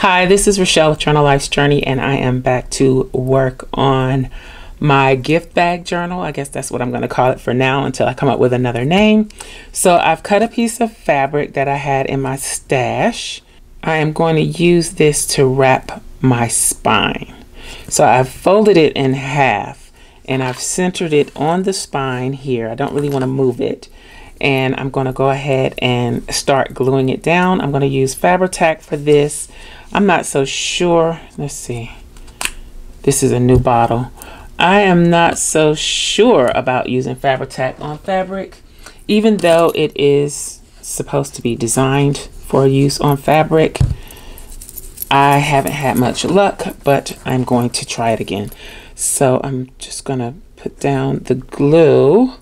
Hi, this is Rachelle, Eternal Life's Journey, and I am back to work on my gift bag journal. I guess that's what I'm going to call it for now until I come up with another name. So I've cut a piece of fabric that I had in my stash. I am going to use this to wrap my spine. So I've folded it in half and I've centered it on the spine here. I don't really want to move it. And I'm going to go ahead and start gluing it down. I'm going to use Fabri-Tac for this. I'm not so sure. Let's see. This is a new bottle. I am not so sure about using Fabri-Tac on fabric, even though it is supposed to be designed for use on fabric. I haven't had much luck, but I'm going to try it again. So I'm just going to put down the glue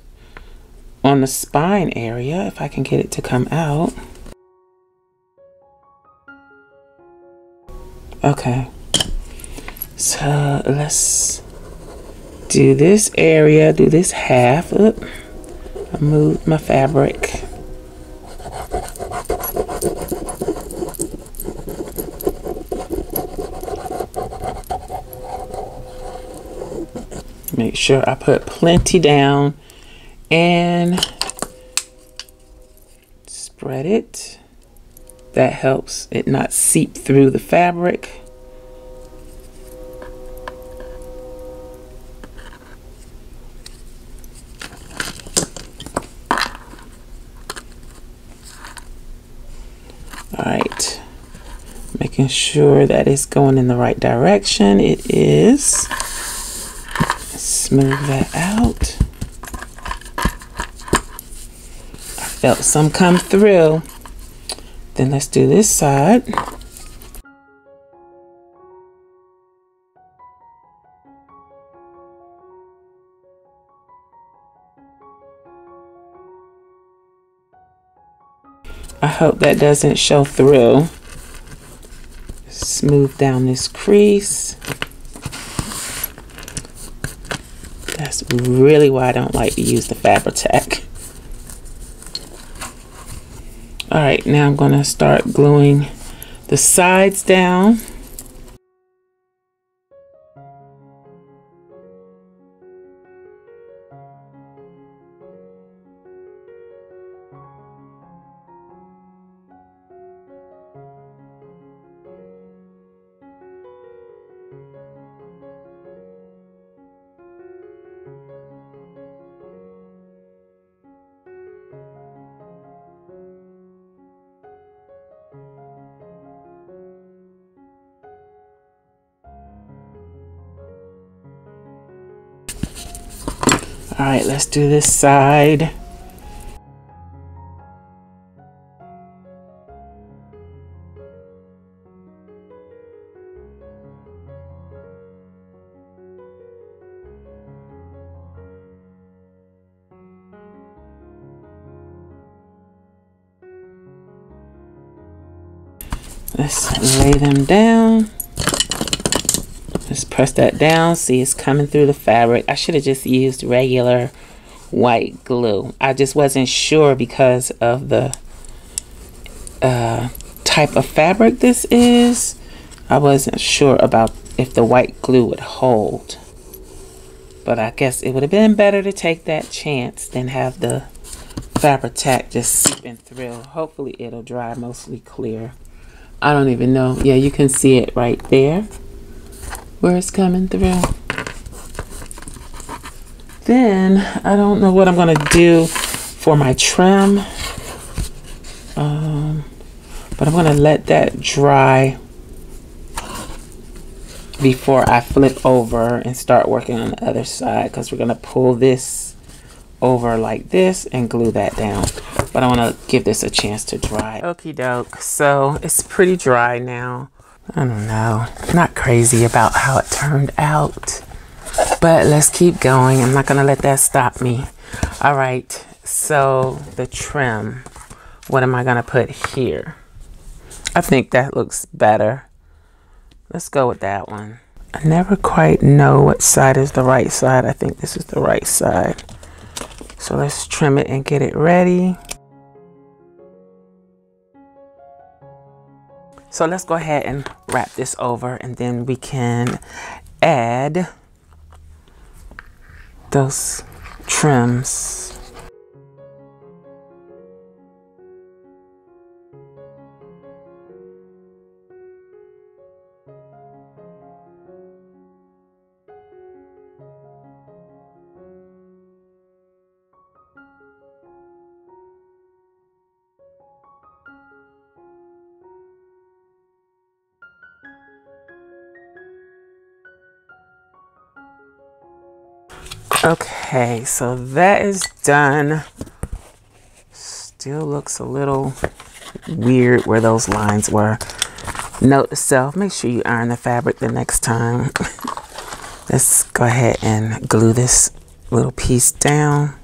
on the spine area, if I can get it to come out. Okay, so let's do this area, do this half. Oop, I moved my fabric. Make sure I put plenty down and spread it. That helps it not seep through the fabric. All right, making sure that it's going in the right direction. It is. Smooth that out. Felt some come through. Then let's do this side. I hope that doesn't show through. Smooth down this crease. That's really why I don't like to use the Fabri-Tac. All right, now I'm going to start gluing the sides down. All right, let's do this side. Let's lay them down. Just press that down. See, it's coming through the fabric. I should have just used regular white glue. I just wasn't sure because of the type of fabric this is. I wasn't sure about if the white glue would hold. But I guess it would have been better to take that chance than have the Fabri-Tac just seeping through. Hopefully it'll dry mostly clear. I don't even know. Yeah, you can see it right there where it's coming through. Then I don't know what I'm going to do for my trim, but I'm going to let that dry before I flip over and start working on the other side, because we're going to pull this over like this and glue that down. But I want to give this a chance to dry. Okie doke. So it's pretty dry now. I don't know, not crazy about how it turned out, but let's keep going. I'm not gonna let that stop me. All right, so the trim, what am I gonna put here? I think that looks better. Let's go with that one. I never quite know what side is the right side. I think this is the right side. So let's trim it and get it ready. So let's go ahead and wrap this over, and then we can add those trims. Okay, so that is done. Still looks a little weird where those lines were. Note to self, make sure you iron the fabric the next time. Let's go ahead and glue this little piece down.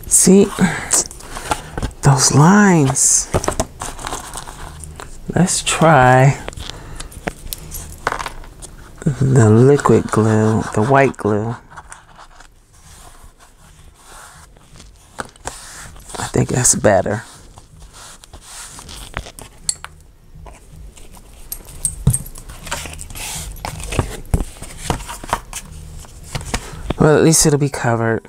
See, those lines. Let's try the liquid glue, the white glue. I think that's better. Well, at least it'll be covered.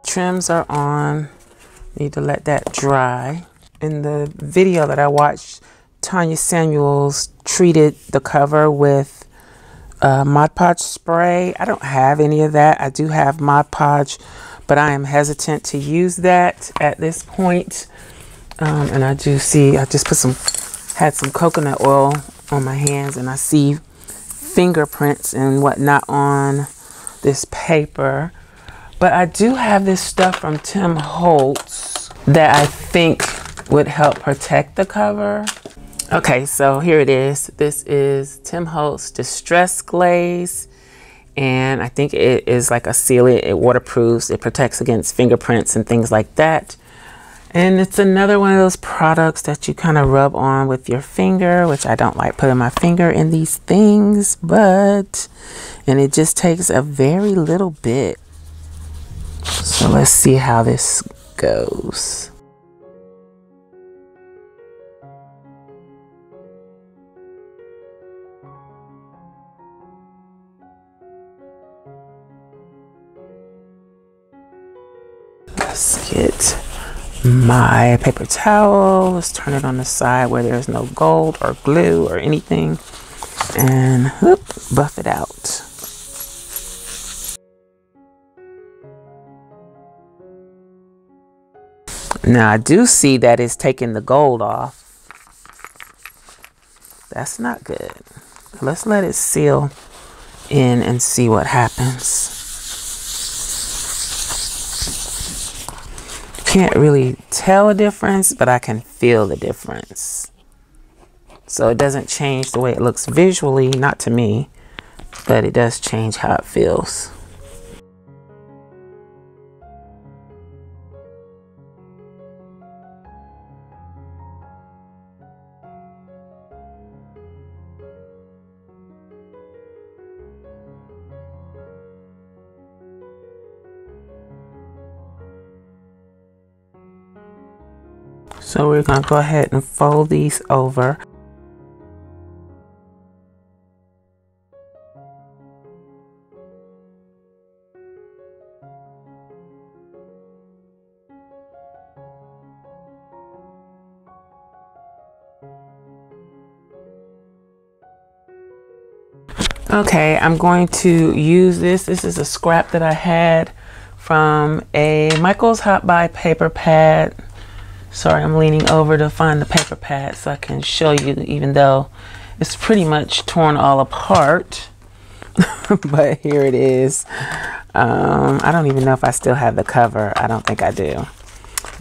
Trims are on. Need to let that dry. In the video that I watched, Tanya Samuels treated the cover with Mod Podge spray. I don't have any of that. I do have Mod Podge, but I am hesitant to use that at this point. And I do see, I just had some coconut oil on my hands, and I see fingerprints and whatnot on this paper. But I do have this stuff from Tim Holtz that I think would help protect the cover. Okay, so here it is. This is Tim Holtz Distress Glaze, and I think it is like a sealant. It waterproofs, it protects against fingerprints and things like that. And it's another one of those products that you kind of rub on with your finger, which I don't like putting my finger in these things, and it just takes a very little bit. So let's see how this goes. Let's get my paper towel. Let's turn it on the side where there's no gold or glue or anything, and whoop, buff it out. Now I do see that it's taking the gold off. That's not good. Let's let it seal in and see what happens. Can't really tell a difference, but I can feel the difference. So it doesn't change the way it looks visually, not to me, but it does change how it feels. So we're going to go ahead and fold these over. Okay, I'm going to use this. This is a scrap that I had from a Michael's Hot Buy paper pad. Sorry, I'm leaning over to find the paper pad so I can show you, even though it's pretty much torn all apart. But here it is. I don't even know if I still have the cover. I don't think I do.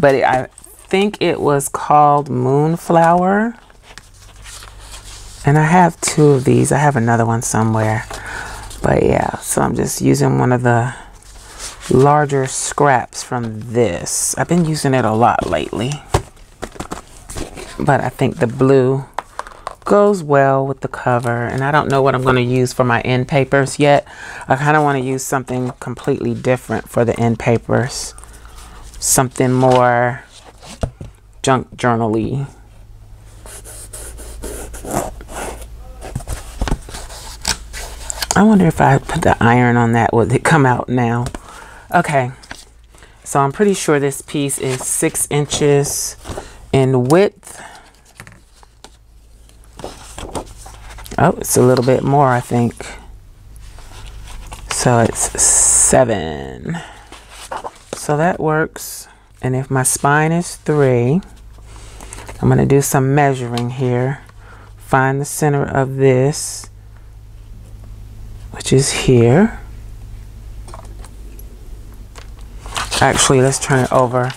But I think it was called Moonflower. And I have two of these. I have another one somewhere. But yeah, so I'm just using one of the larger scraps from this. I've been using it a lot lately. But I think the blue goes well with the cover. And I don't know what I'm going to use for my end papers yet. I kind of want to use something completely different for the end papers. Something more junk journal-y. I wonder if I put the iron on that, would it come out now? Okay, so I'm pretty sure this piece is 6 inches in width. Oh, it's a little bit more, I think. So it's 7. So that works. And if my spine is 3, I'm going to do some measuring here. Find the center of this, which is here. Actually, let's turn it over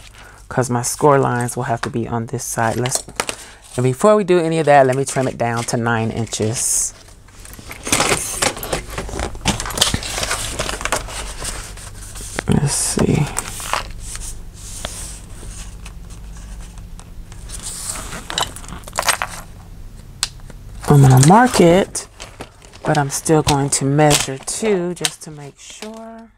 because my score lines will have to be on this side. And before we do any of that, let me trim it down to 9 inches. Let's see. I'm going to mark it, but I'm still going to measure too, just to make sure.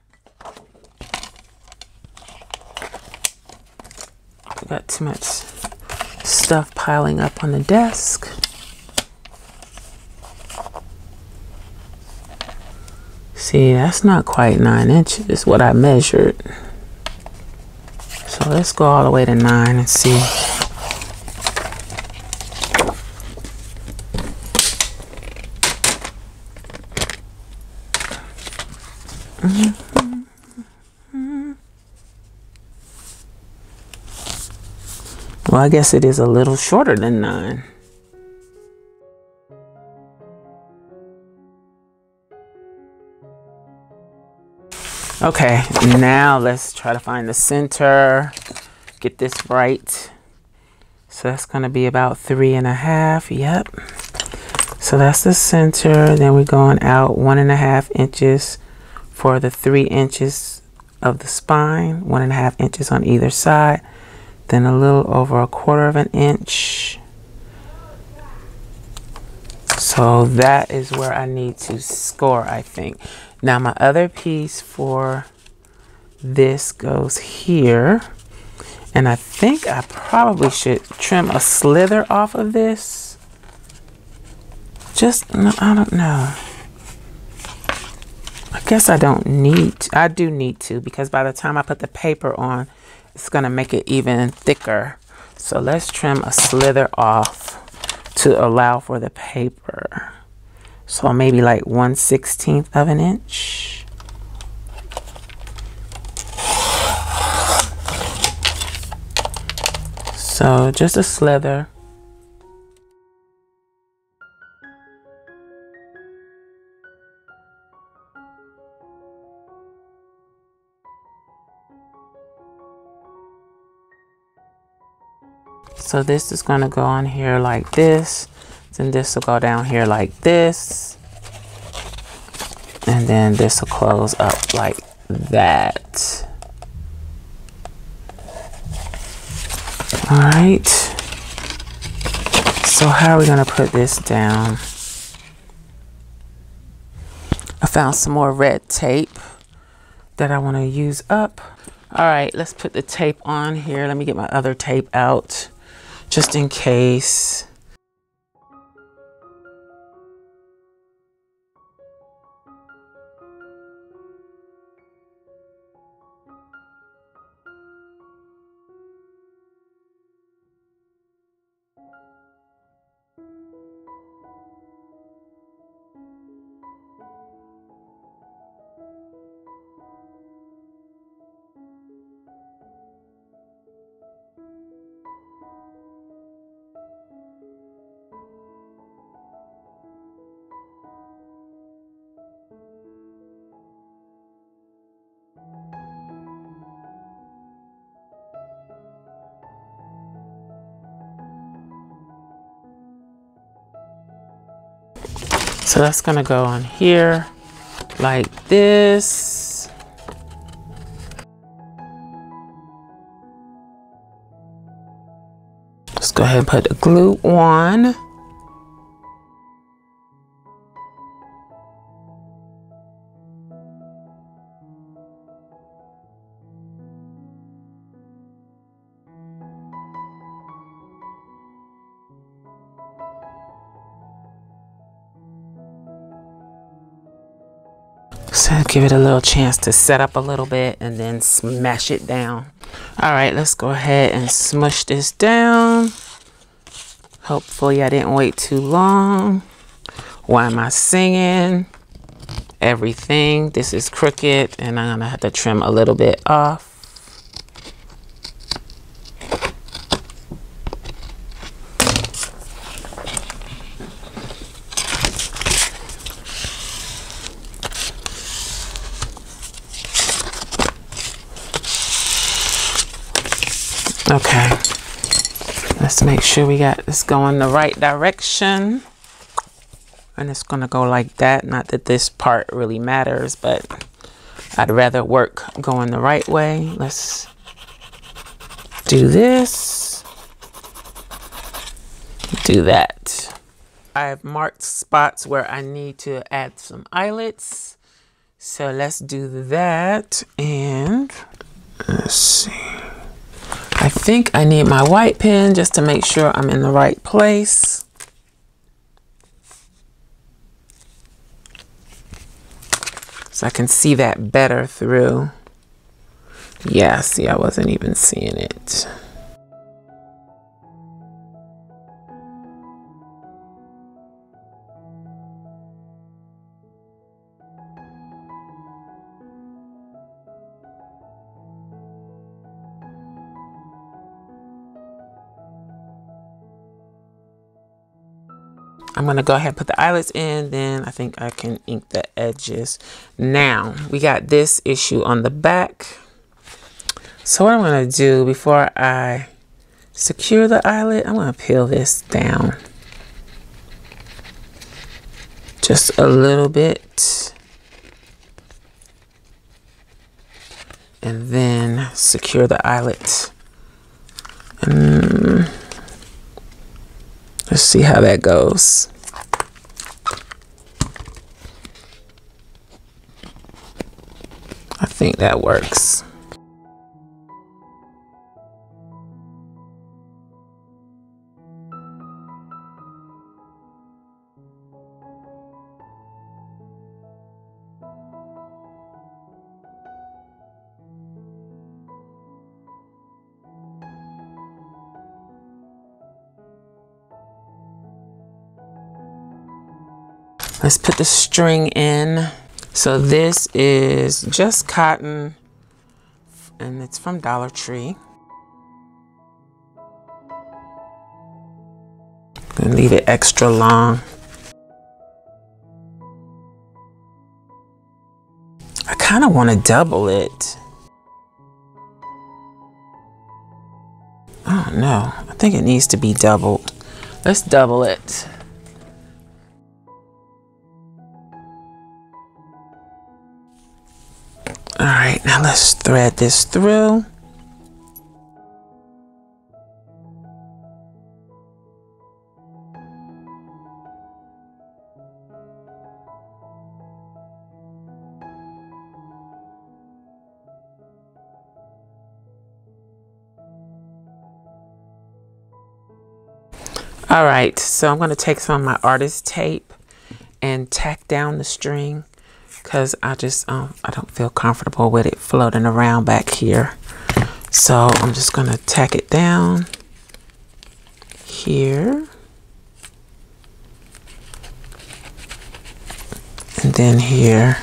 I got too much stuff piling up on the desk. See, that's not quite 9 inches, what I measured. So let's go all the way to 9 and see. Well, I guess it is a little shorter than 9. Okay, now let's try to find the center. Get this right. So that's going to be about 3.5. Yep. So that's the center. Then we're going out 1.5 inches for the 3 inches of the spine. 1.5 inches on either side. Then a little over 1/4 inch. So that is where I need to score, I think. Now my other piece for this goes here. And I think I probably should trim a slither off of this. No, I don't know. I guess I don't need, I do need to, because by the time I put the paper on, it's going to make it even thicker. So let's trim a slither off to allow for the paper. So maybe like 1/16 of an inch. So just a slither. So this is going to go on here like this. Then this will go down here like this. And then this will close up like that. All right. So how are we going to put this down? I found some more red tape that I want to use up. All right, let's put the tape on here. Let me get my other tape out just in case. So that's gonna go on here like this. Let's go ahead and put the glue on. So give it a little chance to set up a little bit and then smash it down. All right, let's go ahead and smush this down. Hopefully I didn't wait too long. Why am I singing? Everything. This is crooked and I'm gonna have to trim a little bit off. Okay, let's make sure we got this going the right direction. And it's gonna go like that. Not that this part really matters, but I'd rather work going the right way. Let's do this, do that. I have marked spots where I need to add some eyelets. So let's do that. And let's see. I think I need my white pen just to make sure I'm in the right place. So I can see that better through. Yeah, see, I wasn't even seeing it. I'm gonna go ahead and put the eyelets in, then I think I can ink the edges. Now, we got this issue on the back. So what I'm gonna do before I secure the eyelet, I'm gonna peel this down. Just a little bit. And then secure the eyelet. And let's see how that goes. I think that works. Let's put the string in. So this is just cotton and it's from Dollar Tree. Gonna leave it extra long. I kind of want to double it. Oh no, I think it needs to be doubled. Let's double it. All right, now let's thread this through. All right, so I'm going to take some of my artist tape and tack down the string because I don't feel comfortable with it floating around back here. So I'm just going to tack it down here and then here.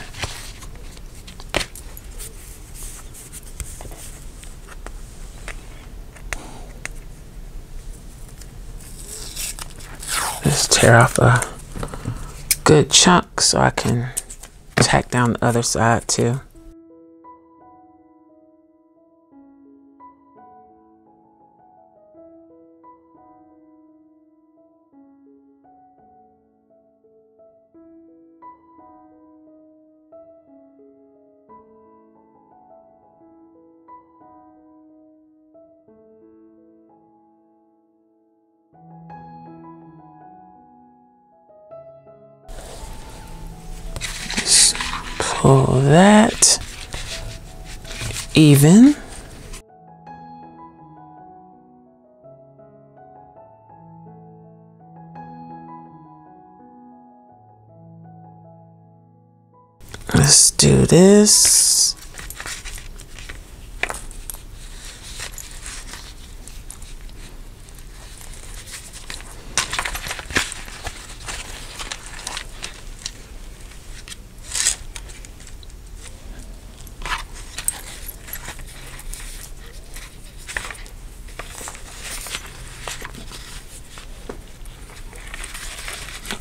Just tear off a good chunk so I can tack down the other side too. pull that even. Let's do this.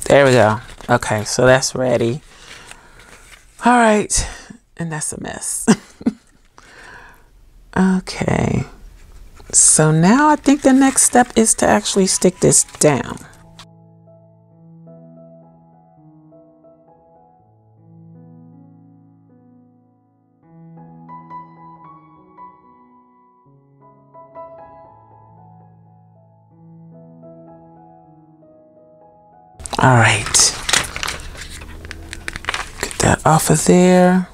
There we go. Okay, so that's ready. All right, and that's a mess. Okay, so now I think the next step is to actually stick this down. All right, get that off of there.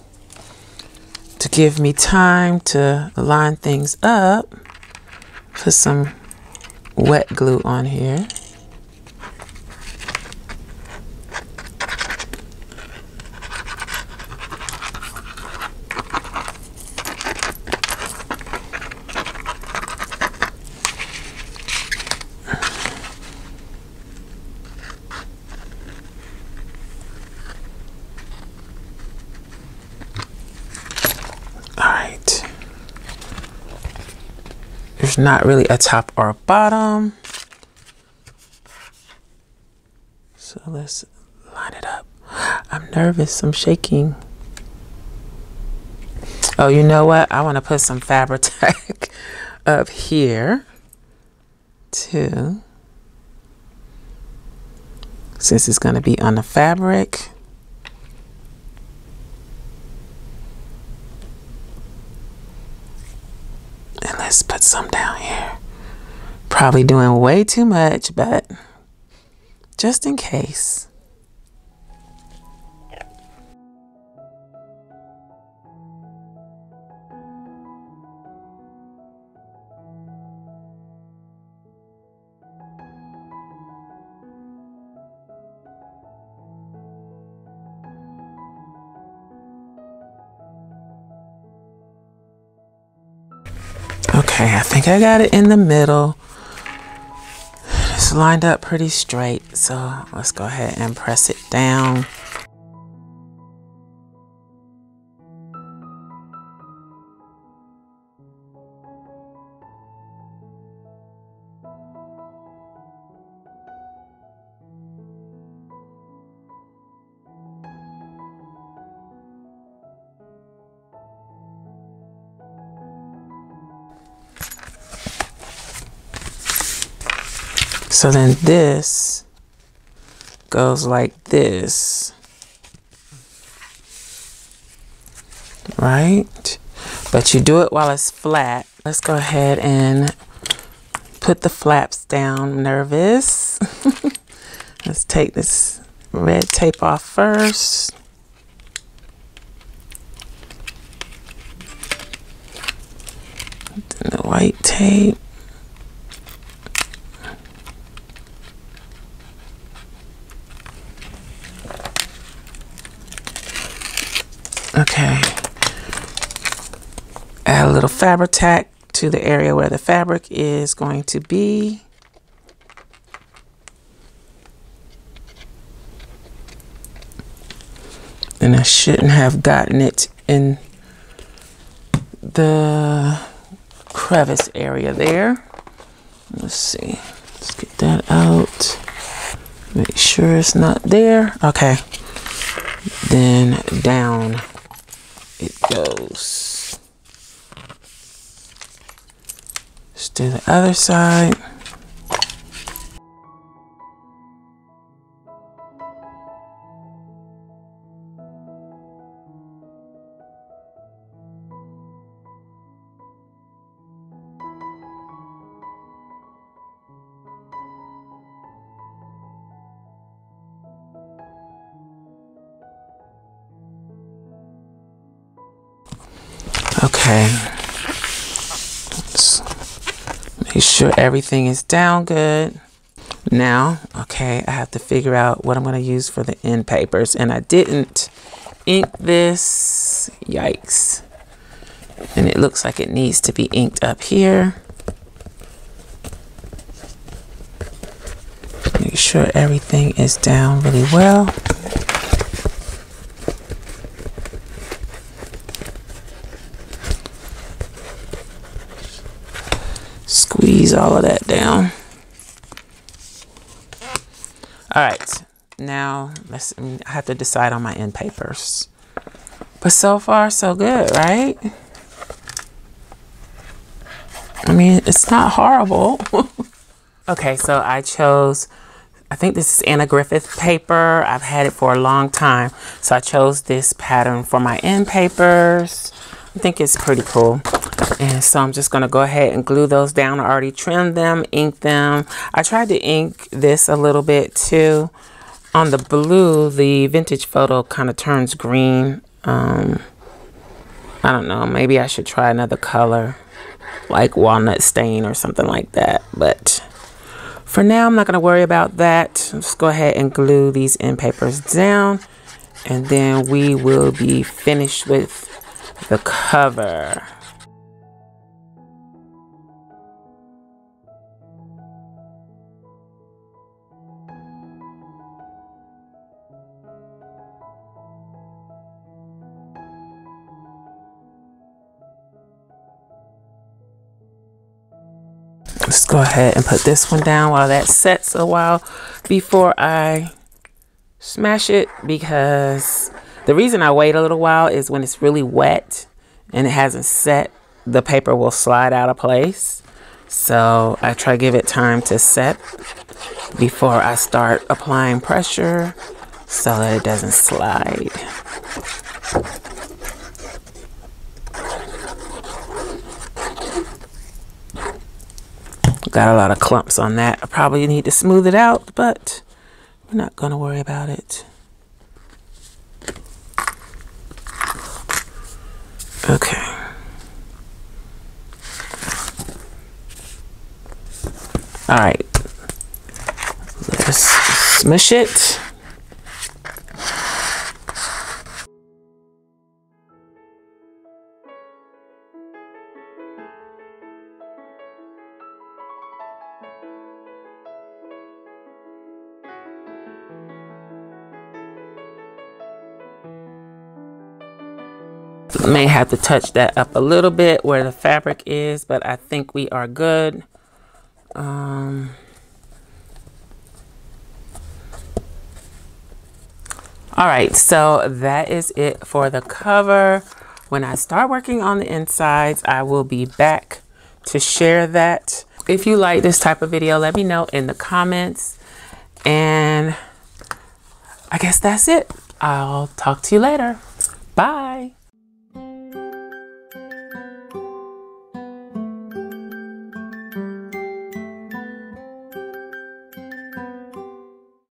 To give me time to line things up, put some wet glue on here. There's not really a top or a bottom. So let's line it up. I'm nervous, I'm shaking. Oh, you know what? I want to put some Fabri-Tac up here too. Since it's going to be on the fabric. And let's put some down here. Probably doing way too much, but just in case. Okay, I think I got it in the middle. It's lined up pretty straight, so let's go ahead and press it down. So then this goes like this, right? But you do it while it's flat. Let's go ahead and put the flaps down. Nervous. Let's take this red tape off first. Then the white tape. Okay, add a little Fabri-Tac to the area where the fabric is going to be. And I shouldn't have gotten it in the crevice area there. Let's see, let's get that out. Make sure it's not there. Okay, then down it goes. Let's do the other side. Okay. Let's make sure everything is down good. Now, okay, I have to figure out what I'm going to use for the end papers. And I didn't ink this. Yikes. And it looks like it needs to be inked up here. Make sure everything is down really well. Squeeze all of that down. All right, now I have to decide on my end papers. But so far, so good, right? I mean, it's not horrible. Okay, so I chose, I think this is Anna Griffith paper. I've had it for a long time. So I chose this pattern for my end papers. I think it's pretty cool. And so I'm just going to go ahead and glue those down. I already trimmed them, inked them. I tried to ink this a little bit too. On the blue, the vintage photo kind of turns green. I don't know. Maybe I should try another color, like walnut stain or something like that. But for now, I'm not going to worry about that. Let's go ahead and glue these end papers down. And then we will be finished with the cover. Let's go ahead and put this one down while that sets a while before I smash it, because the reason I wait a little while is when it's really wet and it hasn't set, the paper will slide out of place. So I try to give it time to set before I start applying pressure so that it doesn't slide. Got a lot of clumps on that. I probably need to smooth it out, but we're not going to worry about it. Okay. All right. Let's smush it. May have to touch that up a little bit where the fabric is, but I think we are good. All right, so that is it for the cover. When I start working on the insides, I will be back to share that. If you like this type of video, let me know in the comments. And I guess that's it. I'll talk to you later. Bye.